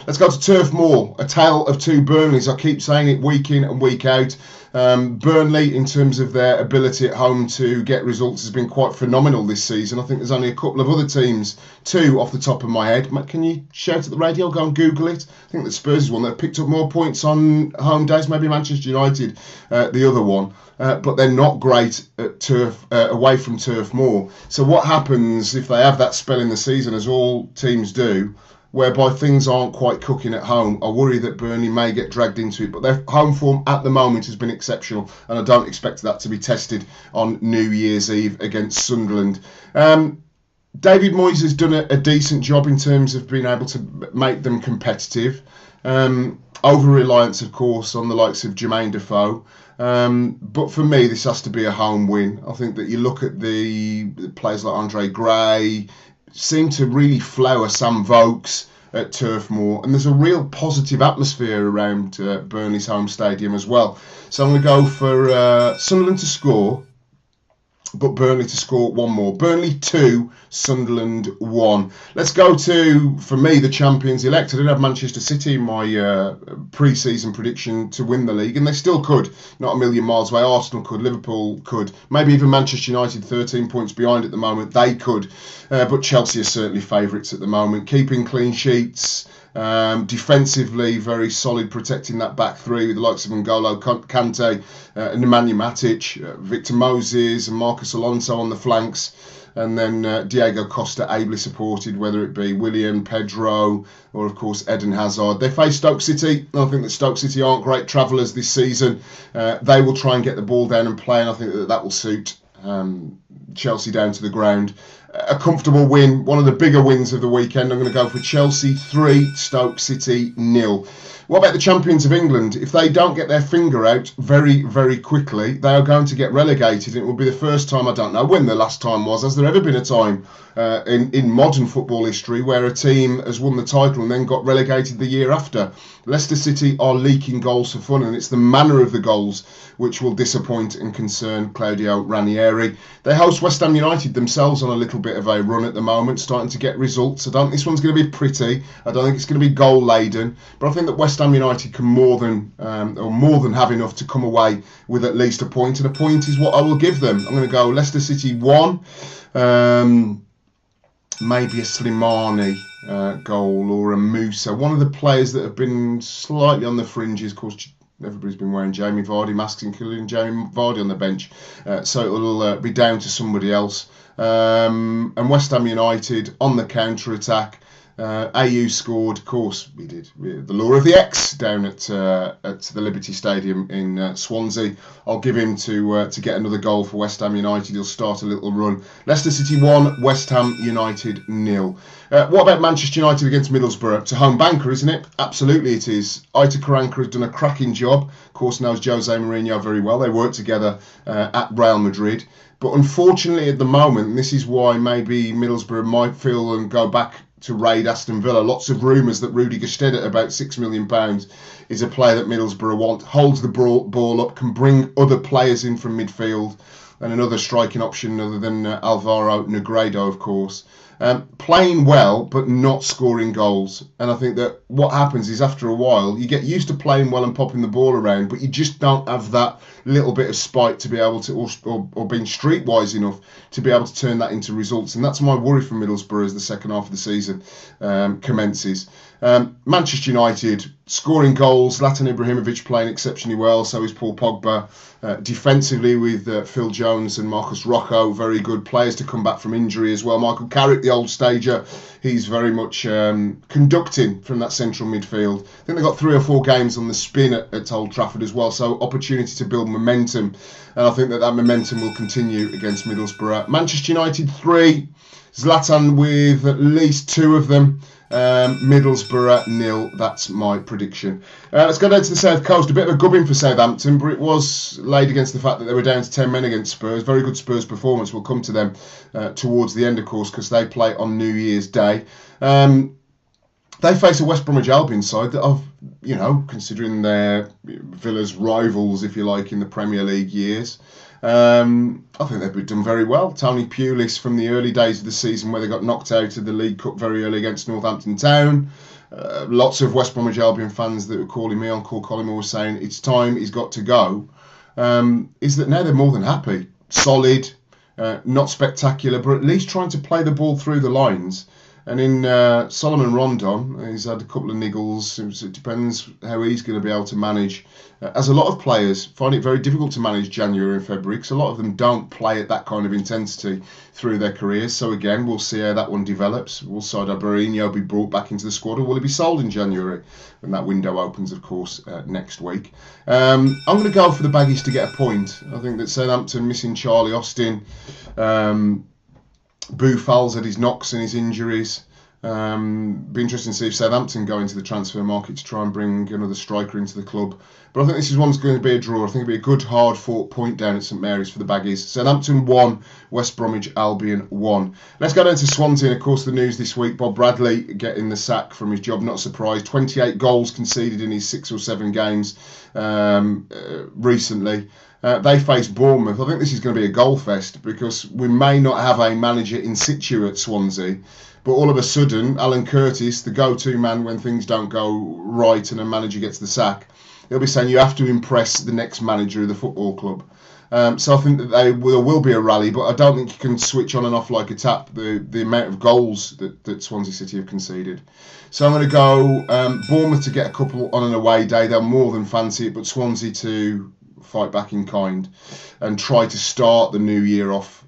Let's go to Turf Moor, a tale of two Burnleys. I keep saying it week in and week out. Burnley, in terms of their ability at home to get results, has been quite phenomenal this season. I think there's only a couple of other teams, two off the top of my head. Can you shout at the radio? Go and Google it. I think that Spurs is one that picked up more points on home days. Maybe Manchester United, the other one. But they're not great at turf away from Turf Moor. So what happens if they have that spell in the season, as all teams do, whereby things aren't quite cooking at home? I worry that Burnley may get dragged into it, but their home form at the moment has been exceptional, and I don't expect that to be tested on New Year's Eve against Sunderland. David Moyes has done a decent job in terms of being able to make them competitive. Over-reliance, of course, on the likes of Jermaine Defoe. But for me, this has to be a home win. I think that you look at the players like Andre Gray, seem to really flower Sam Vokes at Turf Moor, and there's a real positive atmosphere around Burnley's home stadium as well. So I'm going to go for Sunderland to score, but Burnley to score one more. Burnley 2, Sunderland 1. Let's go to, for me, the champions-elect. I didn't have Manchester City in my pre-season prediction to win the league, and they still could. Not a million miles away. Arsenal could, Liverpool could, maybe even Manchester United, 13 points behind at the moment. They could, but Chelsea are certainly favourites at the moment. Keeping clean sheets. Defensively, very solid, protecting that back three with the likes of N'Golo Kante, and Nemanja Matic, Victor Moses and Marcus Alonso on the flanks, and then Diego Costa ably supported, whether it be Willian, Pedro, or of course Eden Hazard. They face Stoke City. I think that Stoke City aren't great travellers this season. They will try and get the ball down and play, and I think that will suit Chelsea down to the ground. A comfortable win, one of the bigger wins of the weekend. I'm going to go for Chelsea 3, Stoke City 0. What about the champions of England? If they don't get their finger out very, very quickly, they are going to get relegated. It will be the first time, I don't know when the last time was. Has there ever been a time in modern football history where a team has won the title and then got relegated the year after? Leicester City are leaking goals for fun, and it's the manner of the goals which will disappoint and concern Claudio Ranieri. They host West Ham United, themselves on a little bit of a run at the moment, starting to get results. I don't think this one's going to be pretty. I don't think it's going to be goal laden, but I think that West Ham United can more than have enough to come away with at least a point, and a point is what I will give them. I'm going to go Leicester City 1, maybe a Slimani goal or a Musa. One of the players that have been slightly on the fringes. Of course, everybody's been wearing Jamie Vardy masks, including Jamie Vardy on the bench. So it'll be down to somebody else. And West Ham United on the counter-attack. AU scored, of course, we did. The Law of the X down at the Liberty Stadium in Swansea. I'll give him to get another goal for West Ham United. He'll start a little run. Leicester City 1, West Ham United 0. What about Manchester United against Middlesbrough? It's a home banker, isn't it? Absolutely it is. Aitor Karanka has done a cracking job. Of course, knows Jose Mourinho very well. They work together at Real Madrid. But unfortunately at the moment, and this is why maybe Middlesbrough might feel and go back to raid Aston Villa. Lots of rumours that Rudy Gestede at about £6 million is a player that Middlesbrough want, holds the ball up, can bring other players in from midfield, and another striking option other than Alvaro Negredo, of course. Playing well, but not scoring goals. And I think that what happens is after a while, you get used to playing well and popping the ball around, but you just don't have that little bit of spite to be able to, or being streetwise enough to be able to turn that into results. And that's my worry for Middlesbrough as the second half of the season commences. Manchester United scoring goals. Zlatan Ibrahimovic playing exceptionally well. So is Paul Pogba. Defensively with Phil Jones and Marcus Rocco, very good players to come back from injury as well. Michael Carrick, the old stager, he's very much conducting from that central midfield. I think they've got 3 or 4 games on the spin at Old Trafford as well, so opportunity to build momentum, and I think that momentum will continue against Middlesbrough. Manchester United 3, Zlatan with at least 2 of them. Middlesbrough 0. That's my prediction. Let's go down to the South Coast. A bit of a gubbing for Southampton, but it was laid against the fact that they were down to 10 men against Spurs. Very good Spurs performance. We'll come to them towards the end, of course, because they play on New Year's Day. They face a West Bromwich Albion side that have, considering their Villa's rivals, if you like, in the Premier League years, I think they've done very well. Tony Pulis from the early days of the season where they got knocked out of the League Cup very early against Northampton Town. lots of West Bromwich Albion fans that were calling me on Call Collymore were saying it's time, he's got to go, is that now they're more than happy. Solid, not spectacular, but at least trying to play the ball through the lines. And in Solomon Rondon, he's had a couple of niggles. It depends how he's going to be able to manage. As a lot of players find it very difficult to manage January and February because a lot of them don't play at that kind of intensity through their careers. So again, we'll see how that one develops. Will Sardar Barrinho be brought back into the squad, or will he be sold in January when that window opens, of course, next week? I'm going to go for the Baggies to get a point. I think that Southampton missing Charlie Austin, Boo Fowles had his knocks and his injuries. Be interesting to see if Southampton go into the transfer market to try and bring another striker into the club. But I think this is one's going to be a draw. I think it'll be a good, hard-fought point down at St Mary's for the Baggies. Southampton 1, West Bromwich Albion 1. Let's go down to Swansea. And of course, the news this week: Bob Bradley getting the sack from his job. Not surprised. 28 goals conceded in his 6 or 7 games recently. They face Bournemouth. I think this is going to be a goal fest because we may not have a manager in situ at Swansea, but all of a sudden, Alan Curtis, the go-to man when things don't go right and a manager gets the sack, he'll be saying you have to impress the next manager of the football club. So I think that there will be a rally, but I don't think you can switch on and off like a tap the amount of goals that Swansea City have conceded. So I'm going to go Bournemouth to get a couple on an away day. They'll more than fancy it, but Swansea to fight back in kind and try to start the new year off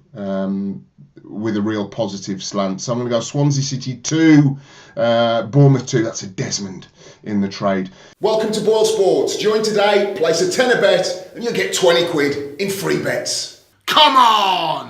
with a real positive slant. So I'm going to go Swansea City 2, Bournemouth 2. That's a Desmond in the trade. Welcome to Boyle Sports. Join today, place a tenner bet, and you'll get 20 quid in free bets. Come on!